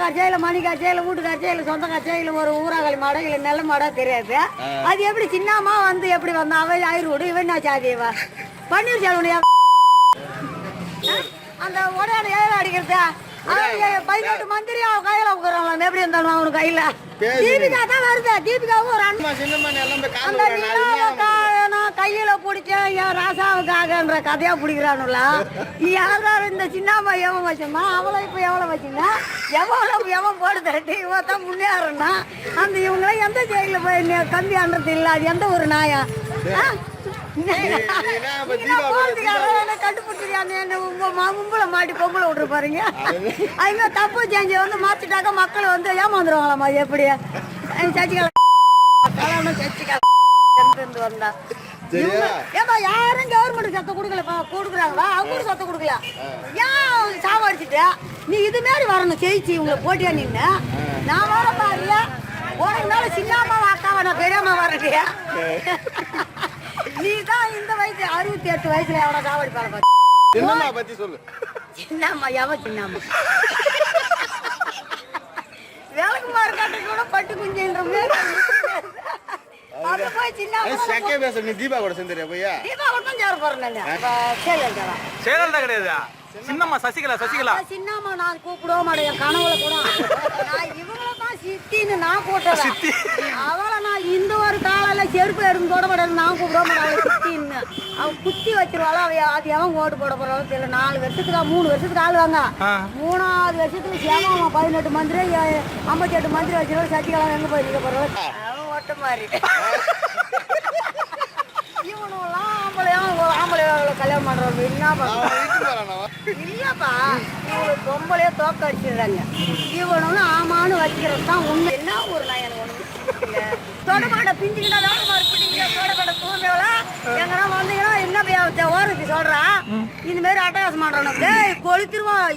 காய்ச்சா இல்லை மணி காய்ச்சா இல்லை வீட்டு காய்ச்சா இல்லை சொந்த காய்ச்சா இல்லை ஒரு ஊராகளி மாடோ இல்லை நெல்ல மாடோ தெரியாது. அது எப்படி சின்னம்மா வந்து எப்படி வந்தா அவன் ஆயிரம் இவன் நான் சாதியவா பன்னீர் செல்வனையா அந்த உடையாட ஏழை அடிக்கிறதா 18 மந்திரி அவன் கையில உட்காரான் எப்படி இருந்தாலும் அவனு கையில தீபிகா தான் வருது. தீபிகாவும் ஒரு நான் கையில பிடிச்சேன் என் ராசாவுக்காகன்ற கதையா பிடிக்கிறானுல. யாரும் இந்த சின்னம்மா எவன் வச்சோமா அவளை இப்ப எவ்வளவு வச்சுன்னா எவன் போட்டு தரட்டு இவன் தான் முன்னேறனா அந்த இவங்களாம் எந்த ஜெயில போய் கம்பி ஆண்டுறது இல்லை. அது எந்த ஒரு நாயா கண்டுபிடிச்சிருக்காங்க மாட்டி பொம்பளை விட்டுரு பாருங்க. அதுமாதிரி தப்பு செஞ்சு வந்து மாத்திட்டாக்க மக்கள் வந்து ஏமாந்துருவாங்களாமா. எப்படி சச்சிகால வந்தா ஏப்பா யாரும் கவர்மெண்ட் சத்தம் கொடுக்குறாங்களா அவங்க சத்தம் கொடுக்கல. ஏன் சாவடிச்சுட்டு நீ இது மாதிரி வரணும் ஜெயிச்சு இவங்களை போட்டியா நின்று நான் வர பாருல உனக்குனால சின்னம்மா அக்காவை நான் பெரியம்மா வரட்டியா நீ தான் இந்த வயசு 68 வயசுல எவ்வளோ காவடி பாட சின்னம்மா பத்தி சொல்லு. சின்னம்மா எவன் சின்னம்மா வேலைக்கு மாறு கட்ட கூட பட்டு குஞ்சுன்ற நீ தீபா கூட சேர்ந்துறியா போய் தீபா கூட தான் சேர போறேன். சேரல் தான் கிடையாது. சின்னம்மா சசிகலா சின்னம்மா நான் கூப்பிடுவ மாட்டேன். என் கனவுல கூட நான் இவங்கள தான் சித்தின்னு நான் கூட்டுறேன். அவளை நான் இந்த ஒரு காலையில செருப்பு எடுத்து போட மாட்டேன். நான் கூப்பிட மாட்டேன் அவளை சித்தின்னு. அவன் குத்தி வச்சிருவாள். அது எவன் ஓட்டு போட போறாலும் தெரியல. 4 வருஷத்துக்கு 3 வருஷத்துக்கு ஆளுவாங்க. 3வது வருஷத்துக்கு சேவம் 18 மந்திரி 58 மந்திரி வச்சிருவாள். சசிகலா எங்க போய் நிக்க போறாள் அவன் ஓட்ட மாதிரி இவனுலாம் ஆம்பளை கல்யாணம் பண்றவங்க என்ன இல்லப்பா இவங்களுக்கு பொம்பளையே தோக்க அடிச்சிடுறாங்க. இவனு ஆமான்னு வச்சுக்கிறது தான் உண்மை. என்ன ஒரு நான் எனக்கு ஒண்ணு தொடமாட பிஞ்சுக்கிட்டா தொடமாட தூண்டவளா எங்கன்னா வந்தீங்கன்னா என்ன ஓரத்துக்கு சொல்றா இந்த மாதிரி அட்டகாசம் பண்றானு கொளுத்திருவான்.